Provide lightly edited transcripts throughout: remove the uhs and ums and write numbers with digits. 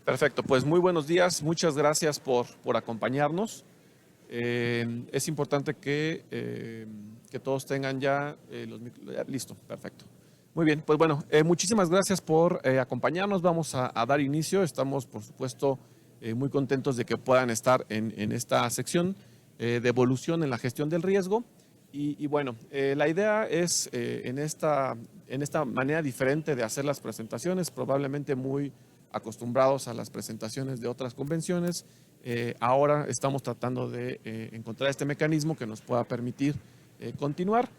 Perfecto, pues muy buenos días, muchas gracias por acompañarnos. Es importante que todos tengan ya listo, perfecto. Muy bien, pues bueno, muchísimas gracias por acompañarnos. Vamos a dar inicio. Estamos, por supuesto, muy contentos de que puedan estar en esta sección de evolución en la gestión del riesgo. Y bueno, la idea es en esta manera diferente de hacer las presentaciones, probablemente muy acostumbrados a las presentaciones de otras convenciones. Ahora estamos tratando de encontrar este mecanismo que nos pueda permitir continuar.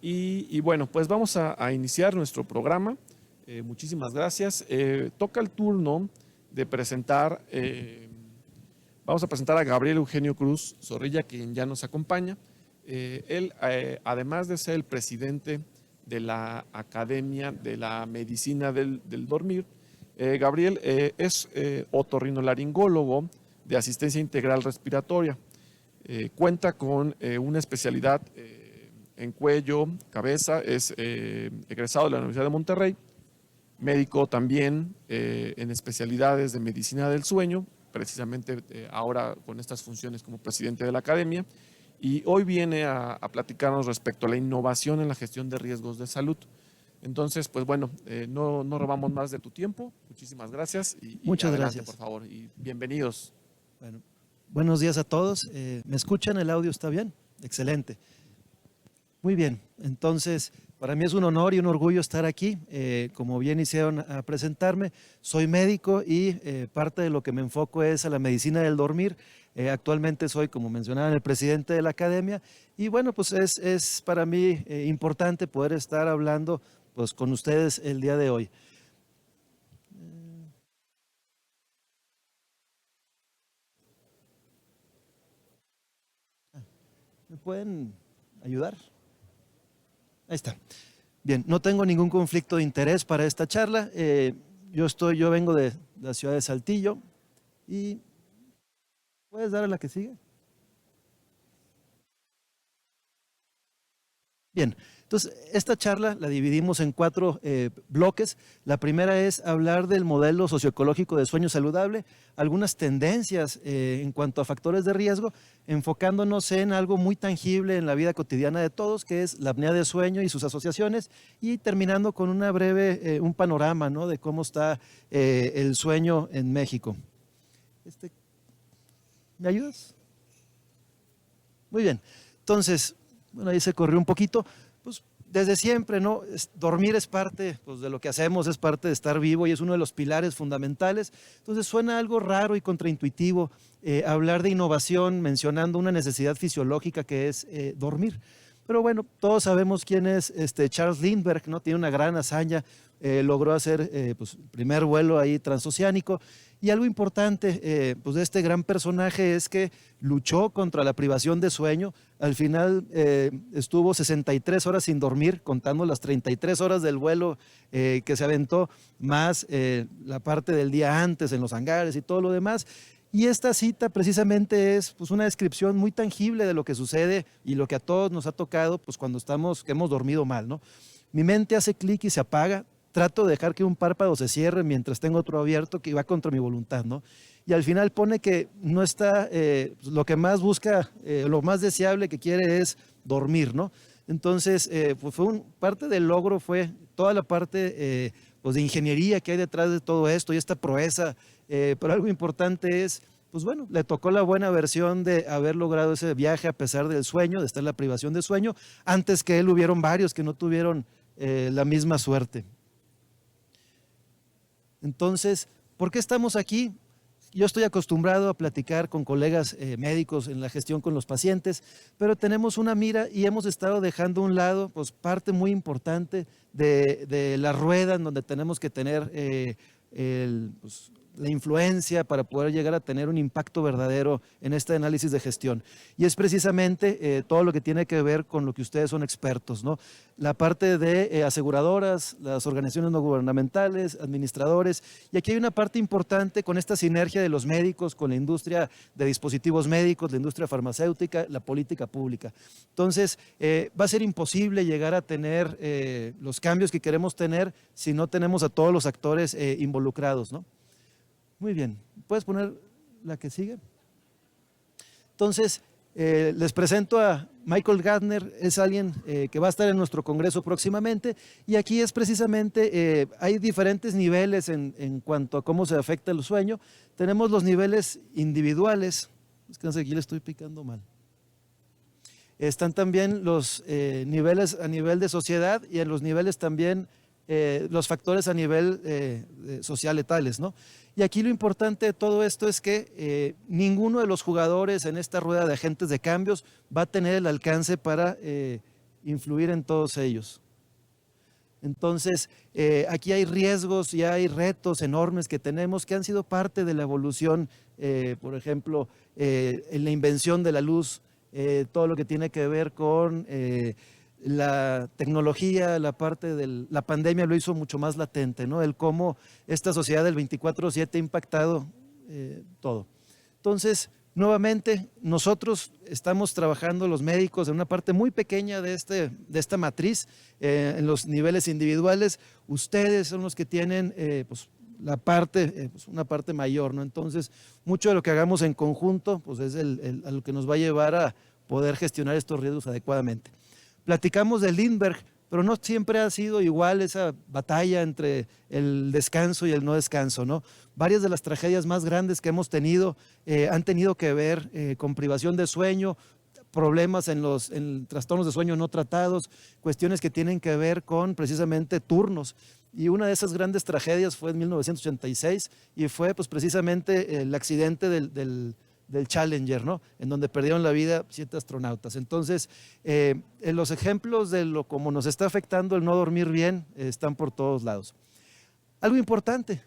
Y bueno, pues vamos a iniciar nuestro programa. Muchísimas gracias. Toca el turno de presentar, vamos a presentar a Gabriel Eugenio Cruz Zorrilla, quien ya nos acompaña. Él, además de ser el presidente de la Academia de la Medicina del Dormir, Gabriel es otorrinolaringólogo de asistencia integral respiratoria. Cuenta con una especialidad en cuello, cabeza, es egresado de la Universidad de Monterrey, médico también en especialidades de medicina del sueño, precisamente ahora con estas funciones como presidente de la academia, y hoy viene a platicarnos respecto a la innovación en la gestión de riesgos de salud. Entonces, pues bueno, no robamos más de tu tiempo. Muchísimas gracias y Muchas adelante, gracias. por favor, y bienvenidos. Bueno, buenos días a todos. ¿Me escuchan? ¿El audio está bien? Excelente. Muy bien. Entonces, para mí es un honor y un orgullo estar aquí. Como bien hicieron a presentarme, soy médico y parte de lo que me enfoco es a la medicina del dormir. Actualmente soy, como mencionaban, el presidente de la academia y bueno, pues es para mí importante poder estar hablando pues, con ustedes el día de hoy. ¿Me pueden ayudar? Ahí está. Bien, no tengo ningún conflicto de interés para esta charla. Yo vengo de la ciudad de Saltillo y ¿puedes dar a la que sigue? Bien, entonces esta charla la dividimos en 4 bloques. La primera es hablar del modelo socioecológico de sueño saludable, algunas tendencias en cuanto a factores de riesgo, enfocándonos en algo muy tangible en la vida cotidiana de todos, que es la apnea de sueño y sus asociaciones, y terminando con una breve, un panorama, ¿no?, de cómo está el sueño en México. ¿Me ayudas? Muy bien, entonces, bueno, ahí se corrió un poquito, pues desde siempre, ¿no? Dormir es parte pues, de lo que hacemos, es parte de estar vivo y es uno de los pilares fundamentales. Entonces suena algo raro y contraintuitivo hablar de innovación mencionando una necesidad fisiológica que es dormir. Pero bueno, todos sabemos quién es Charles Lindbergh, ¿no? Tiene una gran hazaña, logró hacer pues, el primer vuelo ahí transoceánico. Y algo importante pues de este gran personaje es que luchó contra la privación de sueño. Al final estuvo 63 horas sin dormir, contando las 33 horas del vuelo que se aventó, más la parte del día antes en los hangares y todo lo demás. Y esta cita precisamente es pues, una descripción muy tangible de lo que sucede y lo que a todos nos ha tocado pues, cuando que hemos dormido mal, ¿no? Mi mente hace clic y se apaga. Trato de dejar que un párpado se cierre mientras tengo otro abierto que va contra mi voluntad, ¿no? Y al final pone que no está, lo que más busca, lo más deseable que quiere es dormir, ¿no? Entonces, pues parte del logro fue toda la parte pues de ingeniería que hay detrás de todo esto y esta proeza, pero algo importante es, pues bueno, le tocó la buena versión de haber logrado ese viaje a pesar del sueño, de estar en la privación de sueño. Antes que él hubieron varios que no tuvieron la misma suerte. Entonces, ¿por qué estamos aquí? Yo estoy acostumbrado a platicar con colegas médicos en la gestión con los pacientes, pero tenemos una mira y hemos estado dejando a un lado pues, parte muy importante de la rueda en donde tenemos que tener pues, la influencia para poder llegar a tener un impacto verdadero en este análisis de gestión. Y es precisamente todo lo que tiene que ver con lo que ustedes son expertos, ¿no? La parte de aseguradoras, las organizaciones no gubernamentales, administradores, y aquí hay una parte importante con esta sinergia de los médicos, con la industria de dispositivos médicos, la industria farmacéutica, la política pública. Entonces, va a ser imposible llegar a tener los cambios que queremos tener si no tenemos a todos los actores involucrados, ¿no? Muy bien. ¿Puedes poner la que sigue? Entonces, les presento a Michael Gardner, es alguien que va a estar en nuestro congreso próximamente, y aquí es precisamente, hay diferentes niveles en cuanto a cómo se afecta el sueño. Tenemos los niveles individuales, es que no sé, aquí le estoy picando mal. Están también los niveles a nivel de sociedad y en los niveles también los factores a nivel social letales, ¿no? Y aquí lo importante de todo esto es que ninguno de los jugadores en esta rueda de agentes de cambios va a tener el alcance para influir en todos ellos. Entonces, aquí hay riesgos y hay retos enormes que tenemos que han sido parte de la evolución, por ejemplo, en la invención de la luz, todo lo que tiene que ver con la tecnología, la parte de la pandemia lo hizo mucho más latente, ¿no? El cómo esta sociedad del 24/7 ha impactado todo. Entonces, nuevamente, nosotros estamos trabajando, los médicos, en una parte muy pequeña de esta matriz, en los niveles individuales. Ustedes son los que tienen pues, la parte, pues una parte mayor, ¿no? Entonces, mucho de lo que hagamos en conjunto, pues es a lo que nos va a llevar a poder gestionar estos riesgos adecuadamente. Platicamos de Lindbergh, pero no siempre ha sido igual esa batalla entre el descanso y el no descanso, ¿no? Varias de las tragedias más grandes que hemos tenido han tenido que ver con privación de sueño, problemas en trastornos de sueño no tratados, cuestiones que tienen que ver con precisamente turnos. Y una de esas grandes tragedias fue en 1986 y fue pues, precisamente el accidente del Challenger, ¿no? En donde perdieron la vida 7 astronautas. Entonces, los ejemplos de cómo nos está afectando el no dormir bien están por todos lados. Algo importante,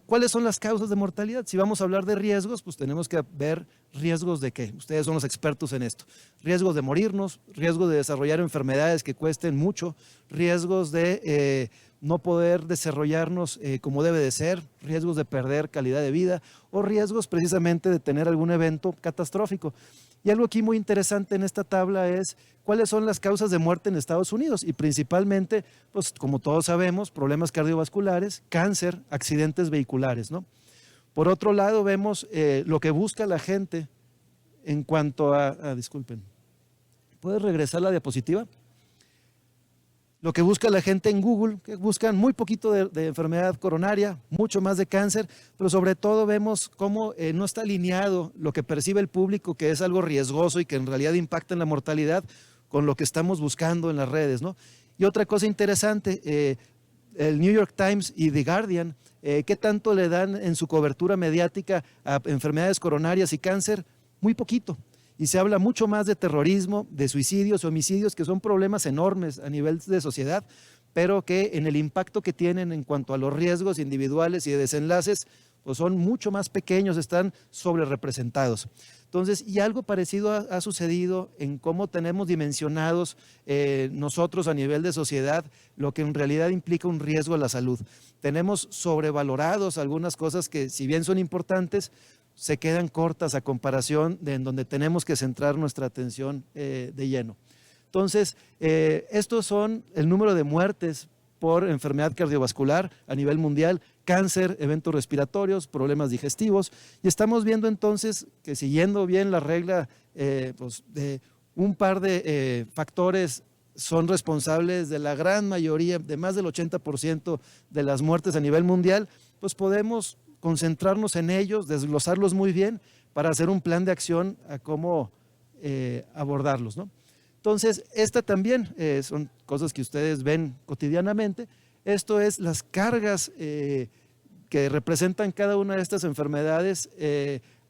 ¿cuáles son las causas de mortalidad? Si vamos a hablar de riesgos, pues tenemos que ver riesgos de qué. Ustedes son los expertos en esto. Riesgos de morirnos, riesgos de desarrollar enfermedades que cuesten mucho, riesgos de no poder desarrollarnos como debe de ser, riesgos de perder calidad de vida o riesgos precisamente de tener algún evento catastrófico. Y algo aquí muy interesante en esta tabla es cuáles son las causas de muerte en Estados Unidos y principalmente, pues como todos sabemos, problemas cardiovasculares, cáncer, accidentes vehiculares, ¿no? Por otro lado, vemos lo que busca la gente en cuanto disculpen, ¿puedes regresar la diapositiva? Lo que busca la gente en Google, que buscan muy poquito de enfermedad coronaria, mucho más de cáncer, pero sobre todo vemos cómo no está alineado lo que percibe el público, que es algo riesgoso y que en realidad impacta en la mortalidad, con lo que estamos buscando en las redes, ¿no? Y otra cosa interesante, el New York Times y The Guardian, ¿qué tanto le dan en su cobertura mediática a enfermedades coronarias y cáncer? Muy poquito. Y se habla mucho más de terrorismo, de suicidios, homicidios, que son problemas enormes a nivel de sociedad, pero que en el impacto que tienen en cuanto a los riesgos individuales y de desenlaces, pues son mucho más pequeños, están sobre representados. Entonces, y algo parecido ha sucedido en cómo tenemos dimensionados nosotros a nivel de sociedad, lo que en realidad implica un riesgo a la salud. Tenemos sobrevalorados algunas cosas que, si bien son importantes, se quedan cortas a comparación de en donde tenemos que centrar nuestra atención de lleno. Entonces, estos son el número de muertes por enfermedad cardiovascular a nivel mundial, cáncer, eventos respiratorios, problemas digestivos, y estamos viendo entonces que siguiendo bien la regla pues de un par de factores son responsables de la gran mayoría, de más del 80% de las muertes a nivel mundial, pues podemos concentrarnos en ellos, desglosarlos muy bien para hacer un plan de acción a cómo abordarlos, ¿no? Entonces, esta también son cosas que ustedes ven cotidianamente. Esto es las cargas que representan cada una de estas enfermedades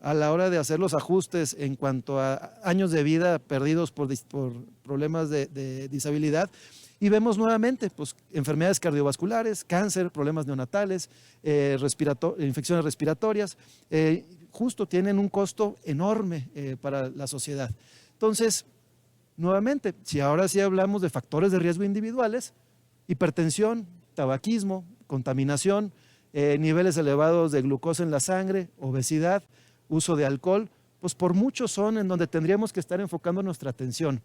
a la hora de hacer los ajustes en cuanto a años de vida perdidos por problemas de disabilidad. Y vemos nuevamente pues, enfermedades cardiovasculares, cáncer, problemas neonatales, infecciones respiratorias, justo tienen un costo enorme para la sociedad. Entonces, nuevamente, si ahora sí hablamos de factores de riesgo individuales, hipertensión, tabaquismo, contaminación, niveles elevados de glucosa en la sangre, obesidad, uso de alcohol, pues por muchos son en donde tendríamos que estar enfocando nuestra atención.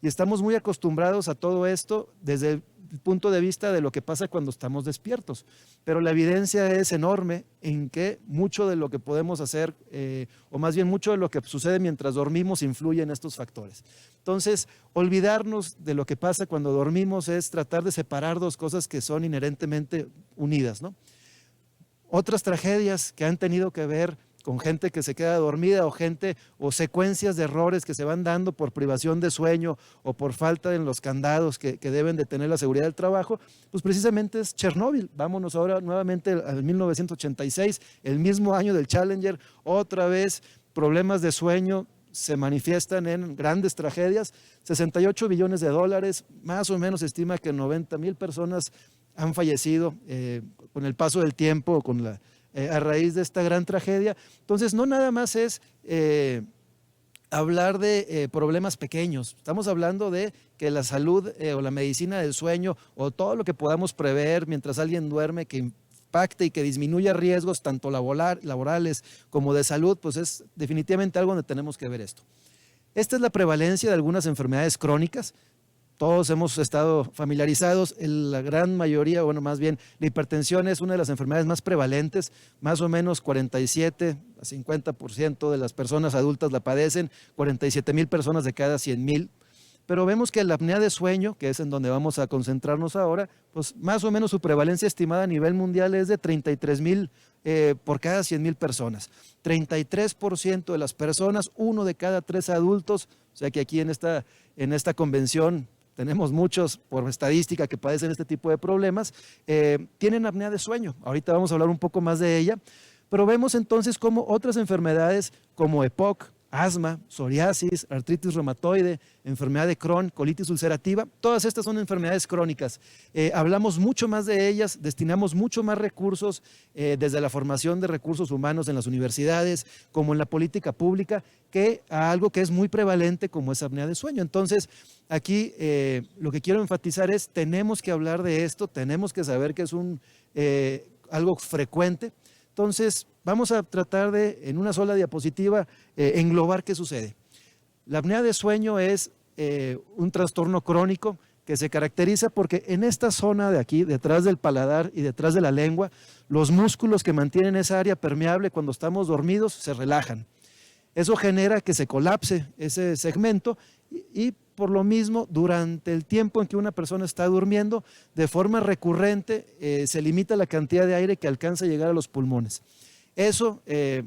Y estamos muy acostumbrados a todo esto desde punto de vista de lo que pasa cuando estamos despiertos. Pero la evidencia es enorme en que mucho de lo que podemos hacer, o más bien mucho de lo que sucede mientras dormimos, influye en estos factores. Entonces, olvidarnos de lo que pasa cuando dormimos es tratar de separar dos cosas que son inherentemente unidas, ¿no? Otras tragedias que han tenido que ver con gente que se queda dormida o secuencias de errores que se van dando por privación de sueño o por falta en los candados que deben de tener la seguridad del trabajo, pues precisamente es Chernóbil. Vámonos ahora nuevamente al 1986, el mismo año del Challenger, otra vez problemas de sueño se manifiestan en grandes tragedias, 68 billones de dólares, más o menos se estima que 90,000 personas han fallecido con el paso del tiempo, a raíz de esta gran tragedia. Entonces, no nada más es hablar de problemas pequeños, estamos hablando de que la salud o la medicina del sueño o todo lo que podamos prever mientras alguien duerme que impacte y que disminuya riesgos tanto laborales como de salud, pues es definitivamente algo donde tenemos que ver esto. Esta es la prevalencia de algunas enfermedades crónicas. Todos hemos estado familiarizados, la gran mayoría, bueno, más bien, la hipertensión es una de las enfermedades más prevalentes, más o menos 47 a 50% de las personas adultas la padecen, 47,000 personas de cada 100,000. Pero vemos que la apnea de sueño, que es en donde vamos a concentrarnos ahora, pues más o menos su prevalencia estimada a nivel mundial es de 33,000 por cada 100,000 personas. 33% de las personas, 1 de cada 3 adultos, o sea que aquí en esta convención tenemos muchos por estadística que padecen este tipo de problemas, tienen apnea de sueño. Ahorita vamos a hablar un poco más de ella, pero vemos entonces cómo otras enfermedades como EPOC, asma, psoriasis, artritis reumatoide, enfermedad de Crohn, colitis ulcerativa, todas estas son enfermedades crónicas. Hablamos mucho más de ellas, destinamos mucho más recursos desde la formación de recursos humanos en las universidades, como en la política pública, que a algo que es muy prevalente como es apnea de sueño. Entonces, aquí lo que quiero enfatizar es, tenemos que hablar de esto, tenemos que saber que es algo frecuente. Entonces, vamos a tratar de, en una sola diapositiva, englobar qué sucede. La apnea de sueño es un trastorno crónico que se caracteriza porque en esta zona de aquí, detrás del paladar y detrás de la lengua, los músculos que mantienen esa área permeable cuando estamos dormidos se relajan. Eso genera que se colapse ese segmento y por lo mismo, durante el tiempo en que una persona está durmiendo, de forma recurrente se limita la cantidad de aire que alcanza a llegar a los pulmones. Eso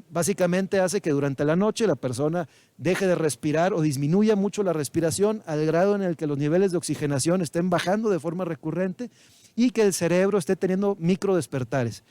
básicamente hace que durante la noche la persona deje de respirar o disminuya mucho la respiración al grado en el que los niveles de oxigenación estén bajando de forma recurrente y que el cerebro esté teniendo microdespertares.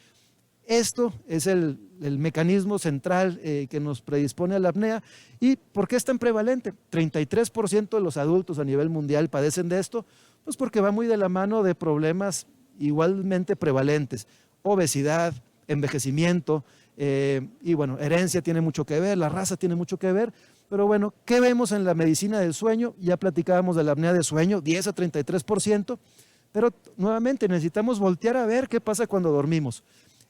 Esto es el mecanismo central que nos predispone a la apnea. ¿Y por qué es tan prevalente? 33% de los adultos a nivel mundial padecen de esto, pues porque va muy de la mano de problemas igualmente prevalentes. Obesidad, envejecimiento, y bueno, herencia tiene mucho que ver, la raza tiene mucho que ver, pero bueno, ¿qué vemos en la medicina del sueño? Ya platicábamos de la apnea de sueño, 10 a 33%, pero nuevamente necesitamos voltear a ver qué pasa cuando dormimos.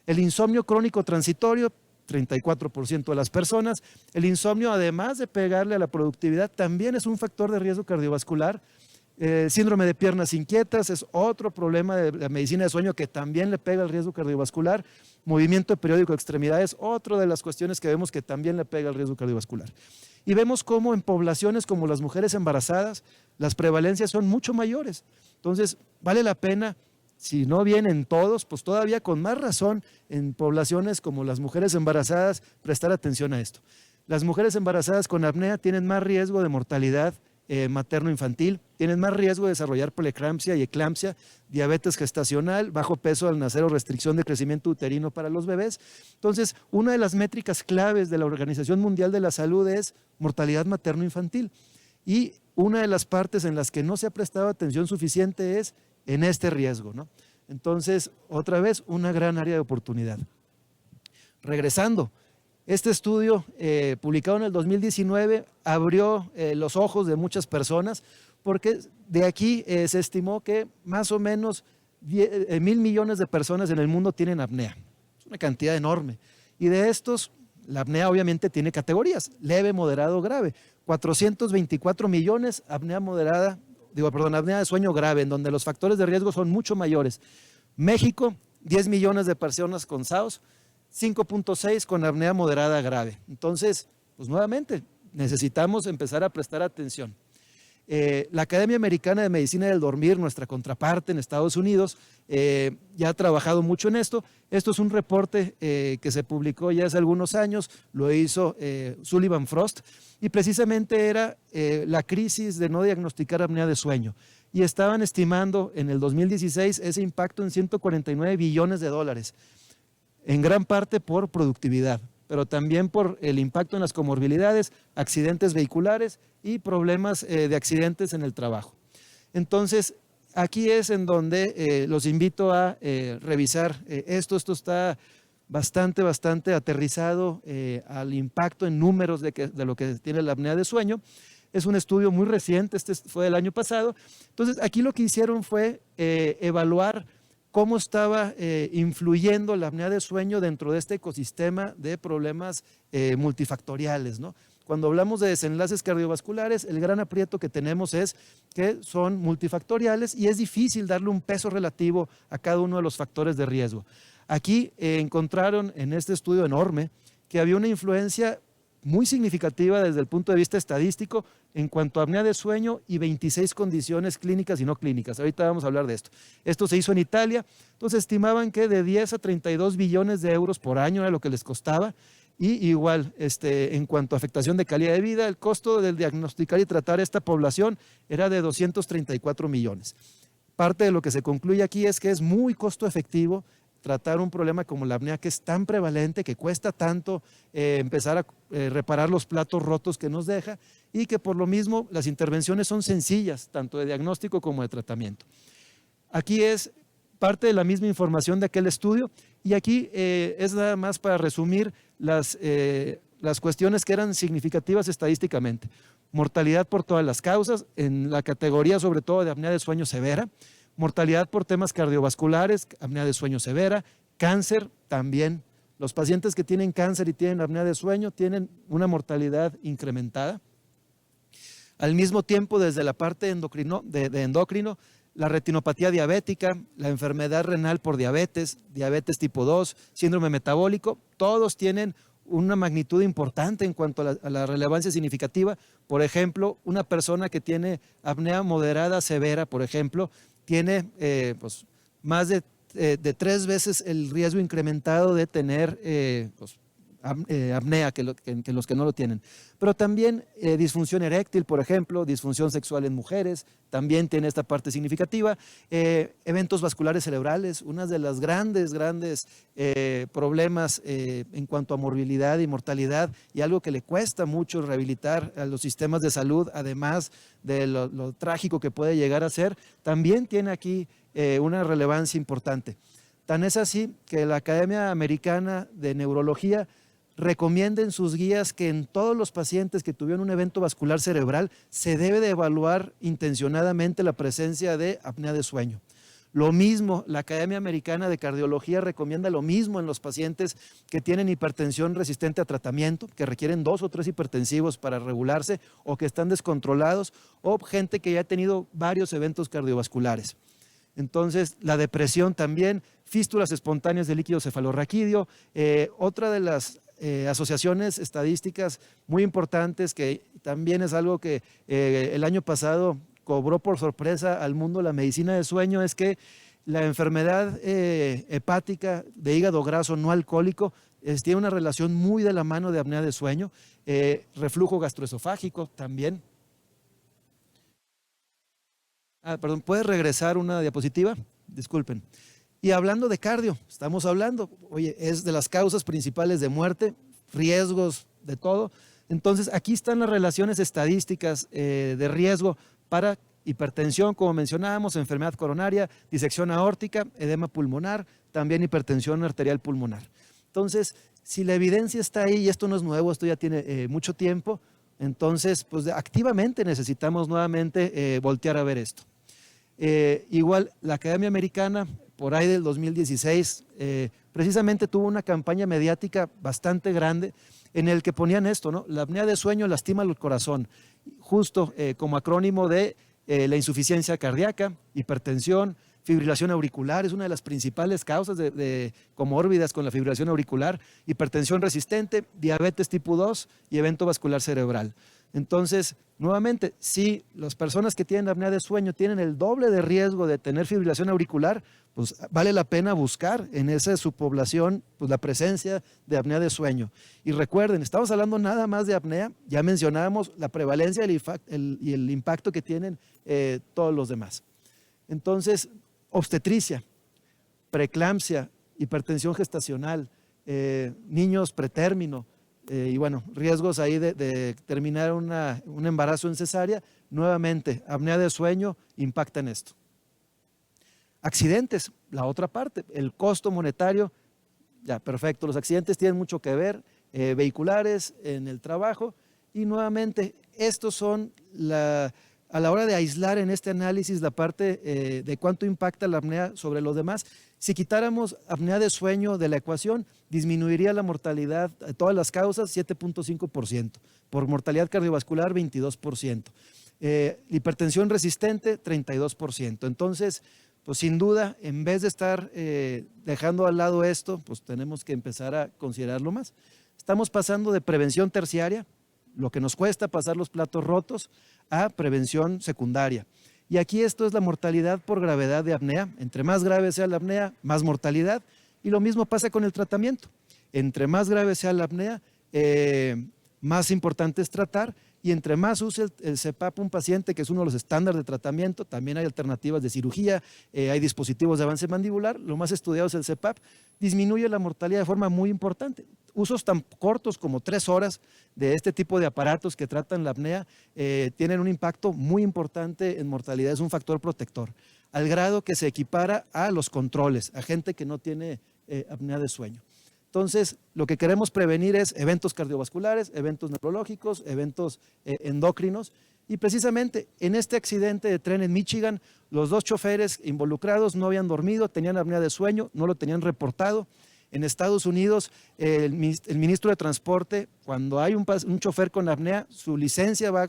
El insomnio crónico transitorio, 34% de las personas. El insomnio, además de pegarle a la productividad, también es un factor de riesgo cardiovascular. Síndrome de piernas inquietas es otro problema de la medicina de sueño que también le pega al riesgo cardiovascular. Movimiento periódico de extremidades, otra de las cuestiones que vemos que también le pega al riesgo cardiovascular. Y vemos cómo en poblaciones como las mujeres embarazadas, las prevalencias son mucho mayores. Entonces, vale la pena, si no bien en todos, pues todavía con más razón en poblaciones como las mujeres embarazadas, prestar atención a esto. Las mujeres embarazadas con apnea tienen más riesgo de mortalidad materno-infantil, tienen más riesgo de desarrollar preeclampsia y eclampsia, diabetes gestacional, bajo peso al nacer o restricción de crecimiento uterino para los bebés. Entonces, una de las métricas claves de la Organización Mundial de la Salud es mortalidad materno-infantil. Y una de las partes en las que no se ha prestado atención suficiente es en este riesgo, ¿no? Entonces, otra vez, una gran área de oportunidad. Regresando, este estudio publicado en el 2019 abrió los ojos de muchas personas porque de aquí se estimó que más o menos 1,000 millones de personas en el mundo tienen apnea. Es una cantidad enorme. Y de estos, la apnea obviamente tiene categorías, leve, moderado, grave. 424 millones, apnea moderada apnea de sueño grave, en donde los factores de riesgo son mucho mayores. México, 10 millones de personas con SAOS, 5.6 con apnea moderada grave. Entonces, pues nuevamente, necesitamos empezar a prestar atención. La Academia Americana de Medicina del Dormir, nuestra contraparte en Estados Unidos, ya ha trabajado mucho en esto. Esto es un reporte que se publicó ya hace algunos años, lo hizo Sullivan Frost, y precisamente era la crisis de no diagnosticar apnea de sueño. Y estaban estimando en el 2016 ese impacto en 149 billones de dólares, en gran parte por productividad, pero también por el impacto en las comorbilidades, accidentes vehiculares y problemas de accidentes en el trabajo. Entonces, aquí es en donde los invito a revisar esto. Esto está bastante aterrizado al impacto en números de lo que tiene la apnea de sueño. Es un estudio muy reciente, este fue del año pasado. Entonces, aquí lo que hicieron fue evaluar cómo estaba influyendo la apnea de sueño dentro de este ecosistema de problemas multifactoriales, ¿no? Cuando hablamos de desenlaces cardiovasculares, el gran aprieto que tenemos es que son multifactoriales y es difícil darle un peso relativo a cada uno de los factores de riesgo. Aquí encontraron en este estudio enorme que había una influencia muy significativa desde el punto de vista estadístico en cuanto a apnea de sueño y 26 condiciones clínicas y no clínicas. Ahorita vamos a hablar de esto. Esto se hizo en Italia, entonces estimaban que de 10 a 32 billones de euros por año era lo que les costaba, y igual en cuanto a afectación de calidad de vida, el costo del diagnosticar y tratar esta población era de 234 millones. Parte de lo que se concluye aquí es que es muy costo efectivo tratar un problema como la apnea, que es tan prevalente, que cuesta tanto empezar a reparar los platos rotos que nos deja, y que por lo mismo las intervenciones son sencillas, tanto de diagnóstico como de tratamiento. Aquí es parte de la misma información de aquel estudio, y aquí es nada más para resumir las cuestiones que eran significativas estadísticamente. Mortalidad por todas las causas, en la categoría sobre todo de apnea de sueño severa, mortalidad por temas cardiovasculares, apnea de sueño severa, cáncer también. Los pacientes que tienen cáncer y tienen apnea de sueño tienen una mortalidad incrementada. Al mismo tiempo, desde la parte de endocrino, la retinopatía diabética, la enfermedad renal por diabetes, diabetes tipo 2, síndrome metabólico, todos tienen una magnitud importante en cuanto a la relevancia significativa. Por ejemplo, una persona que tiene apnea moderada severa, por ejemplo, tiene pues, más de 3 veces el riesgo incrementado de tener apnea que los que no lo tienen. Pero también disfunción eréctil, por ejemplo, disfunción sexual en mujeres, también tiene esta parte significativa. Eventos vasculares cerebrales, una de las grandes problemas en cuanto a morbilidad y mortalidad, y algo que le cuesta mucho rehabilitar a los sistemas de salud, además de lo trágico que puede llegar a ser, también tiene aquí una relevancia importante. Tan es así que la Academia Americana de Neurología recomienda en sus guías que en todos los pacientes que tuvieron un evento vascular cerebral se debe de evaluar intencionadamente la presencia de apnea de sueño. Lo mismo, la Academia Americana de Cardiología recomienda lo mismo en los pacientes que tienen hipertensión resistente a tratamiento, que requieren 2 o 3 hipertensivos para regularse o que están descontrolados, o gente que ya ha tenido varios eventos cardiovasculares. Entonces, la depresión también, fístulas espontáneas de líquido cefalorraquídeo, otra de las asociaciones estadísticas muy importantes, que también es algo que el año pasado cobró por sorpresa al mundo la medicina de sueño, es que la enfermedad hepática de hígado graso no alcohólico tiene una relación muy de la mano de apnea de sueño, reflujo gastroesofágico también. Perdón, ¿puedes regresar una diapositiva? Disculpen. Y hablando de cardio, estamos hablando, oye, es de las causas principales de muerte, riesgos de todo. Entonces, aquí están las relaciones estadísticas de riesgo para hipertensión, como mencionábamos, enfermedad coronaria, disección aórtica, edema pulmonar, también hipertensión arterial pulmonar. Entonces, si la evidencia está ahí, y esto no es nuevo, esto ya tiene mucho tiempo, entonces, pues activamente necesitamos nuevamente voltear a ver esto. Igual, la Academia Americana, por ahí del 2016, precisamente tuvo una campaña mediática bastante grande en el que ponían esto, ¿no? La apnea de sueño lastima el corazón, justo como acrónimo de la insuficiencia cardíaca, hipertensión, fibrilación auricular, es una de las principales causas de comórbidas con la fibrilación auricular, hipertensión resistente, diabetes tipo 2 y evento vascular cerebral. Entonces, nuevamente, si las personas que tienen apnea de sueño tienen el doble de riesgo de tener fibrilación auricular, pues vale la pena buscar en esa subpoblación pues, la presencia de apnea de sueño. Y recuerden, estamos hablando nada más de apnea, ya mencionábamos la prevalencia y el impacto que tienen todos los demás. Entonces, obstetricia, preeclampsia, hipertensión gestacional, niños pretérmino, y bueno, riesgos ahí de terminar un embarazo en cesárea, nuevamente, apnea de sueño impacta en esto. Accidentes, la otra parte, el costo monetario, ya perfecto, los accidentes tienen mucho que ver, vehiculares, en el trabajo, y nuevamente, estos son a la hora de aislar en este análisis la parte de cuánto impacta la apnea sobre los demás. Si quitáramos apnea de sueño de la ecuación, disminuiría la mortalidad de todas las causas 7.5%, por mortalidad cardiovascular 22%, hipertensión resistente 32%. Entonces, pues sin duda, en vez de estar dejando al lado esto, pues tenemos que empezar a considerarlo más. Estamos pasando de prevención terciaria, lo que nos cuesta pasar los platos rotos, a prevención secundaria. Y aquí esto es la mortalidad por gravedad de apnea. Entre más grave sea la apnea, más mortalidad. Y lo mismo pasa con el tratamiento. Entre más grave sea la apnea, más importante es tratar. Y entre más use el CPAP un paciente, que es uno de los estándares de tratamiento, también hay alternativas de cirugía, hay dispositivos de avance mandibular, lo más estudiado es el CPAP, disminuye la mortalidad de forma muy importante. Usos tan cortos como 3 horas de este tipo de aparatos que tratan la apnea tienen un impacto muy importante en mortalidad, es un factor protector, al grado que se equipara a los controles, a gente que no tiene apnea de sueño. Entonces, lo que queremos prevenir es eventos cardiovasculares, eventos neurológicos, eventos endocrinos. Y precisamente en este accidente de tren en Michigan, los 2 choferes involucrados no habían dormido, tenían apnea de sueño, no lo tenían reportado. En Estados Unidos, el ministro de Transporte, cuando hay un chofer con apnea, su licencia va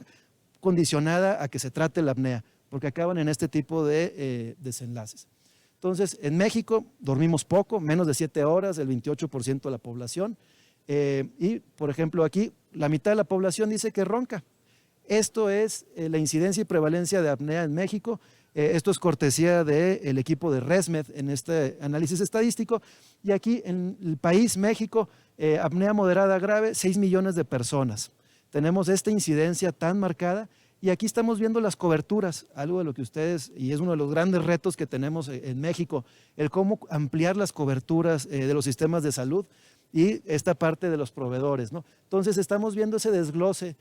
condicionada a que se trate la apnea, porque acaban en este tipo de desenlaces. Entonces, en México dormimos poco, menos de 7 horas, el 28% de la población. Y, por ejemplo, aquí la mitad de la población dice que ronca. Esto es la incidencia y prevalencia de apnea en México. Esto es cortesía del equipo de ResMed en este análisis estadístico. Y aquí en el país, México, apnea moderada grave, 6 millones de personas. Tenemos esta incidencia tan marcada. Y aquí estamos viendo las coberturas, algo de lo que ustedes, y es uno de los grandes retos que tenemos en México, el cómo ampliar las coberturas de los sistemas de salud y esta parte de los proveedores, ¿no? Entonces estamos viendo ese desglose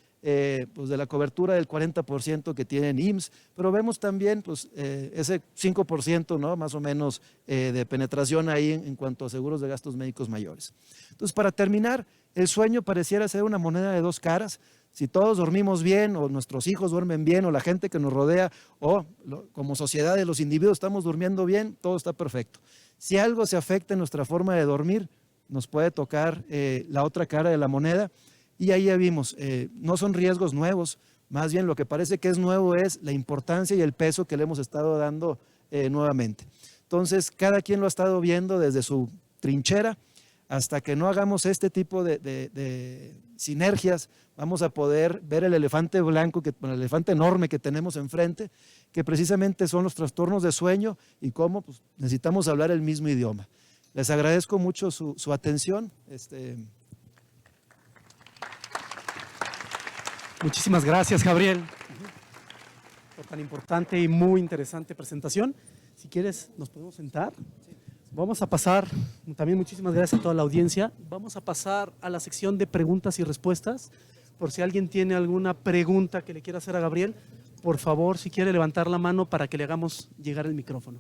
pues de la cobertura del 40% que tienen IMSS, pero vemos también pues, ese 5%, ¿no? Más o menos de penetración ahí en cuanto a seguros de gastos médicos mayores. Entonces, para terminar, el sueño pareciera ser una moneda de 2 caras. Si todos dormimos bien, o nuestros hijos duermen bien, o la gente que nos rodea, o como sociedad de los individuos estamos durmiendo bien, todo está perfecto. Si algo se afecta en nuestra forma de dormir, nos puede tocar la otra cara de la moneda. Y ahí ya vimos, no son riesgos nuevos, más bien lo que parece que es nuevo es la importancia y el peso que le hemos estado dando nuevamente. Entonces, cada quien lo ha estado viendo desde su trinchera. Hasta que no hagamos este tipo de sinergias, vamos a poder ver el elefante blanco, el elefante enorme que tenemos enfrente, que precisamente son los trastornos de sueño y cómo pues, necesitamos hablar el mismo idioma. Les agradezco mucho su atención. Muchísimas gracias, Gabriel, por tan importante y muy interesante presentación. Si quieres, nos podemos sentar. Vamos a pasar, también muchísimas gracias a toda la audiencia, vamos a pasar a la sección de preguntas y respuestas. Por si alguien tiene alguna pregunta que le quiera hacer a Gabriel, por favor, si quiere levantar la mano para que le hagamos llegar el micrófono.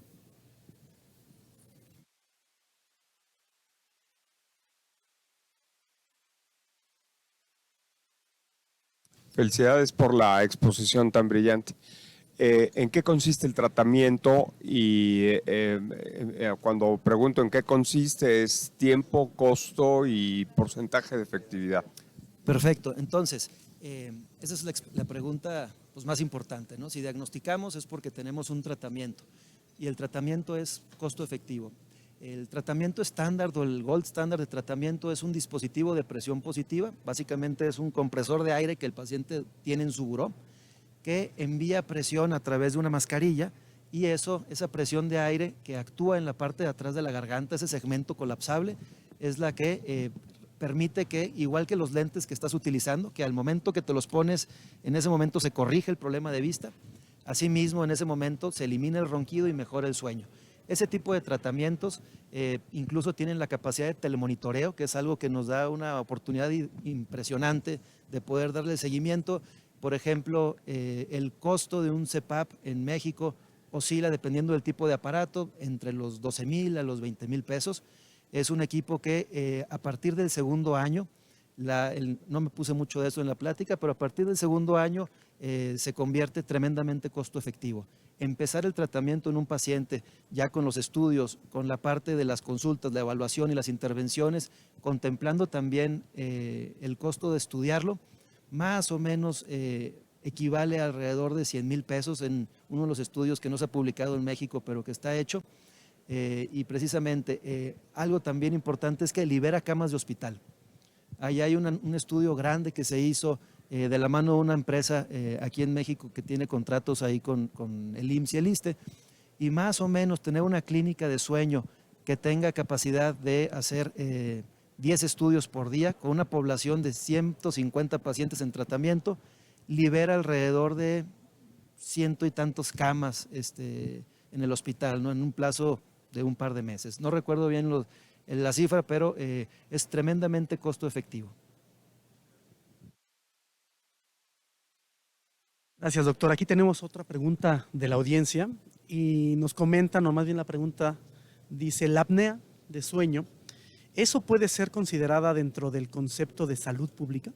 Felicidades por la exposición tan brillante. ¿En qué consiste el tratamiento? Y cuando pregunto en qué consiste, es tiempo, costo y porcentaje de efectividad. Perfecto. Entonces, esa es la pregunta pues, más importante, ¿no? Si diagnosticamos es porque tenemos un tratamiento y el tratamiento es costo efectivo. El tratamiento estándar o el gold standard de tratamiento es un dispositivo de presión positiva, básicamente es un compresor de aire que el paciente tiene en su buró, que envía presión a través de una mascarilla y esa presión de aire que actúa en la parte de atrás de la garganta, ese segmento colapsable, es la que permite que, igual que los lentes que estás utilizando, que al momento que te los pones, en ese momento se corrige el problema de vista, asimismo en ese momento se elimina el ronquido y mejora el sueño. Ese tipo de tratamientos incluso tienen la capacidad de telemonitoreo, que es algo que nos da una oportunidad impresionante de poder darle seguimiento. Por ejemplo, el costo de un CPAP en México oscila, dependiendo del tipo de aparato, entre los 12,000 a los 20,000 pesos. Es un equipo que a partir del segundo año, no me puse mucho de eso en la plática, pero a partir del segundo año se convierte tremendamente costo efectivo. Empezar el tratamiento en un paciente ya con los estudios, con la parte de las consultas, la evaluación y las intervenciones, contemplando también el costo de estudiarlo, más o menos equivale a alrededor de 100,000 pesos en uno de los estudios que no se ha publicado en México, pero que está hecho. Y precisamente algo también importante es que libera camas de hospital. Ahí hay un estudio grande que se hizo de la mano de una empresa aquí en México que tiene contratos ahí con el IMSS y el ISSSTE, y más o menos tener una clínica de sueño que tenga capacidad de hacer 10 estudios por día con una población de 150 pacientes en tratamiento, libera alrededor de 100 y tantos camas en el hospital, ¿no? En un plazo de un par de meses. No recuerdo bien la cifra, pero es tremendamente costo efectivo. Gracias, doctor. Aquí tenemos otra pregunta de la audiencia y nos comentan, o más bien la pregunta dice, la apnea de sueño, ¿eso puede ser considerada dentro del concepto de salud pública?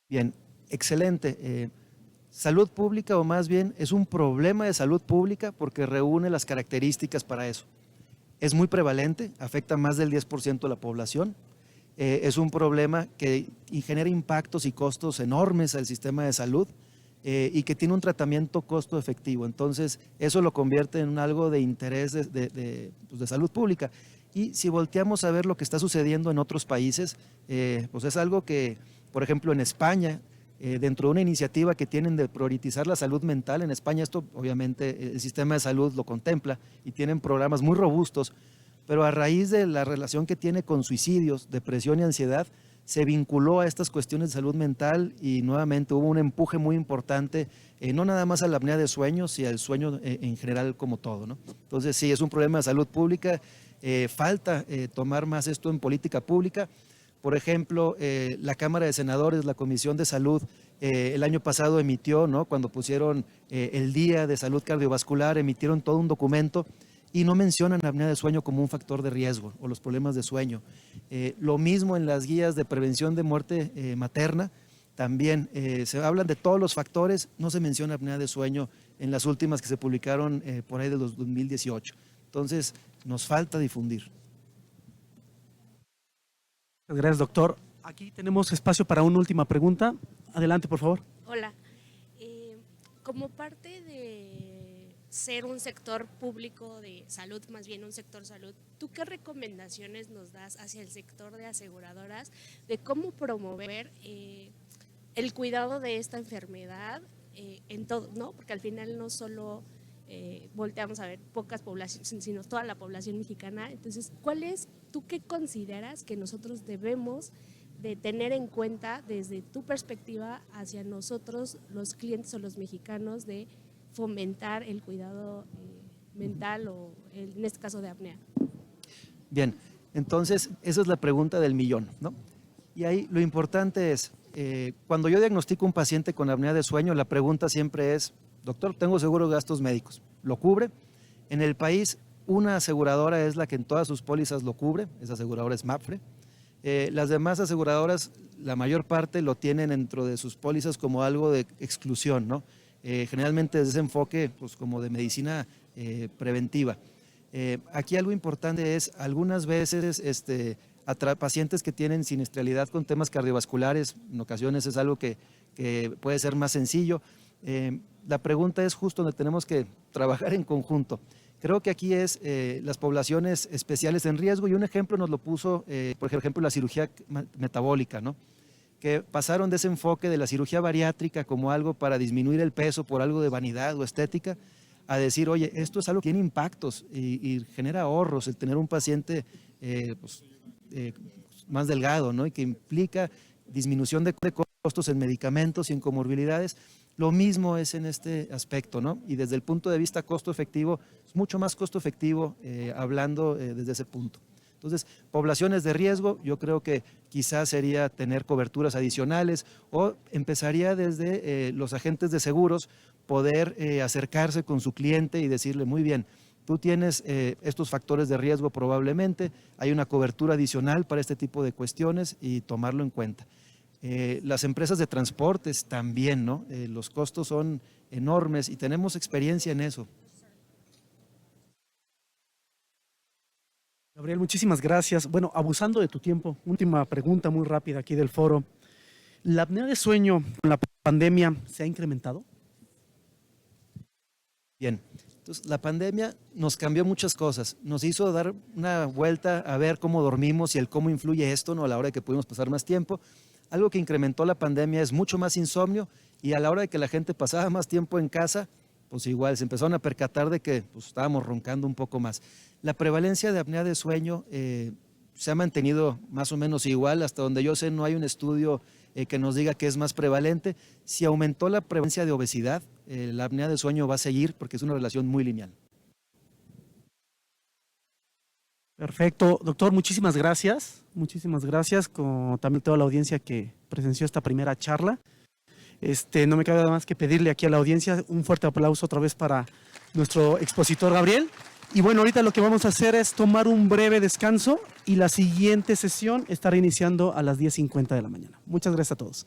Bien, excelente. Salud pública, o más bien es un problema de salud pública porque reúne las características para eso. Es muy prevalente, afecta a más del 10% de la población. Es un problema que genera impactos y costos enormes al sistema de salud y que tiene un tratamiento costo efectivo. Entonces, eso lo convierte en algo de interés de salud pública. Y si volteamos a ver lo que está sucediendo en otros países, pues es algo que, por ejemplo, en España, dentro de una iniciativa que tienen de priorizar la salud mental, en España esto obviamente el sistema de salud lo contempla y tienen programas muy robustos, pero a raíz de la relación que tiene con suicidios, depresión y ansiedad, se vinculó a estas cuestiones de salud mental y nuevamente hubo un empuje muy importante, no nada más a la apnea de sueño, sino al sueño en general como todo, ¿no? Entonces sí, es un problema de salud pública, falta tomar más esto en política pública. Por ejemplo, la Cámara de Senadores, la Comisión de Salud, el año pasado emitió, ¿no? Cuando pusieron el Día de Salud Cardiovascular, emitieron todo un documento y no mencionan la apnea de sueño como un factor de riesgo o los problemas de sueño. Lo mismo en las guías de prevención de muerte materna, también se hablan de todos los factores, no se menciona apnea de sueño en las últimas que se publicaron por ahí de los 2018. Entonces, nos falta difundir. Gracias, doctor. Aquí tenemos espacio para una última pregunta. Adelante, por favor. Hola. Como parte de ser un sector público de salud, más bien un sector salud, ¿tú qué recomendaciones nos das hacia el sector de aseguradoras de cómo promover el cuidado de esta enfermedad en todo, ¿no? Porque al final no solo volteamos a ver pocas poblaciones, sino toda la población mexicana. Entonces, ¿tú qué consideras que nosotros debemos de tener en cuenta desde tu perspectiva hacia nosotros, los clientes o los mexicanos, de fomentar el cuidado mental o en este caso de apnea? Bien, entonces esa es la pregunta del millón, ¿no? Y ahí lo importante es, cuando yo diagnostico un paciente con apnea de sueño, la pregunta siempre es, doctor, tengo seguro de gastos médicos, ¿lo cubre? En el país, una aseguradora es la que en todas sus pólizas lo cubre, esa aseguradora es MAPFRE. Las demás aseguradoras, la mayor parte lo tienen dentro de sus pólizas como algo de exclusión, ¿no? Generalmente es ese enfoque pues, como de medicina preventiva. Aquí algo importante es, algunas veces pacientes que tienen siniestralidad con temas cardiovasculares, en ocasiones es algo que que puede ser más sencillo. La pregunta es justo donde tenemos que trabajar en conjunto. Creo que aquí es las poblaciones especiales en riesgo, y un ejemplo nos lo puso, por ejemplo, la cirugía metabólica, ¿no? Que pasaron de ese enfoque de la cirugía bariátrica como algo para disminuir el peso por algo de vanidad o estética, a decir, oye, esto es algo que tiene impactos y genera ahorros, el tener un paciente más delgado, ¿no? Y que implica disminución de costos en medicamentos y en comorbilidades. Lo mismo es en este aspecto, ¿no? Y desde el punto de vista costo efectivo, es mucho más costo efectivo hablando desde ese punto. Entonces, poblaciones de riesgo, yo creo que quizás sería tener coberturas adicionales, o empezaría desde los agentes de seguros poder acercarse con su cliente y decirle, muy bien, tú tienes estos factores de riesgo probablemente, hay una cobertura adicional para este tipo de cuestiones y tomarlo en cuenta. Las empresas de transportes también, ¿no? Los costos son enormes y tenemos experiencia en eso. Gabriel, muchísimas gracias. Bueno, abusando de tu tiempo, última pregunta muy rápida aquí del foro. ¿La apnea de sueño con la pandemia se ha incrementado? Bien, entonces la pandemia nos cambió muchas cosas, nos hizo dar una vuelta a ver cómo dormimos y el cómo influye esto, ¿no? A la hora de que pudimos pasar más tiempo. Algo que incrementó la pandemia es mucho más insomnio, y a la hora de que la gente pasaba más tiempo en casa, pues igual se empezaron a percatar de que pues, estábamos roncando un poco más. La prevalencia de apnea de sueño se ha mantenido más o menos igual, hasta donde yo sé no hay un estudio que nos diga que es más prevalente. Si aumentó la prevalencia de obesidad, la apnea de sueño va a seguir porque es una relación muy lineal. Perfecto. Doctor, muchísimas gracias. Muchísimas gracias, con también toda la audiencia que presenció esta primera charla. No me queda nada más que pedirle aquí a la audiencia un fuerte aplauso otra vez para nuestro expositor Gabriel. Y bueno, ahorita lo que vamos a hacer es tomar un breve descanso y la siguiente sesión estará iniciando a las 10:50 de la mañana. Muchas gracias a todos.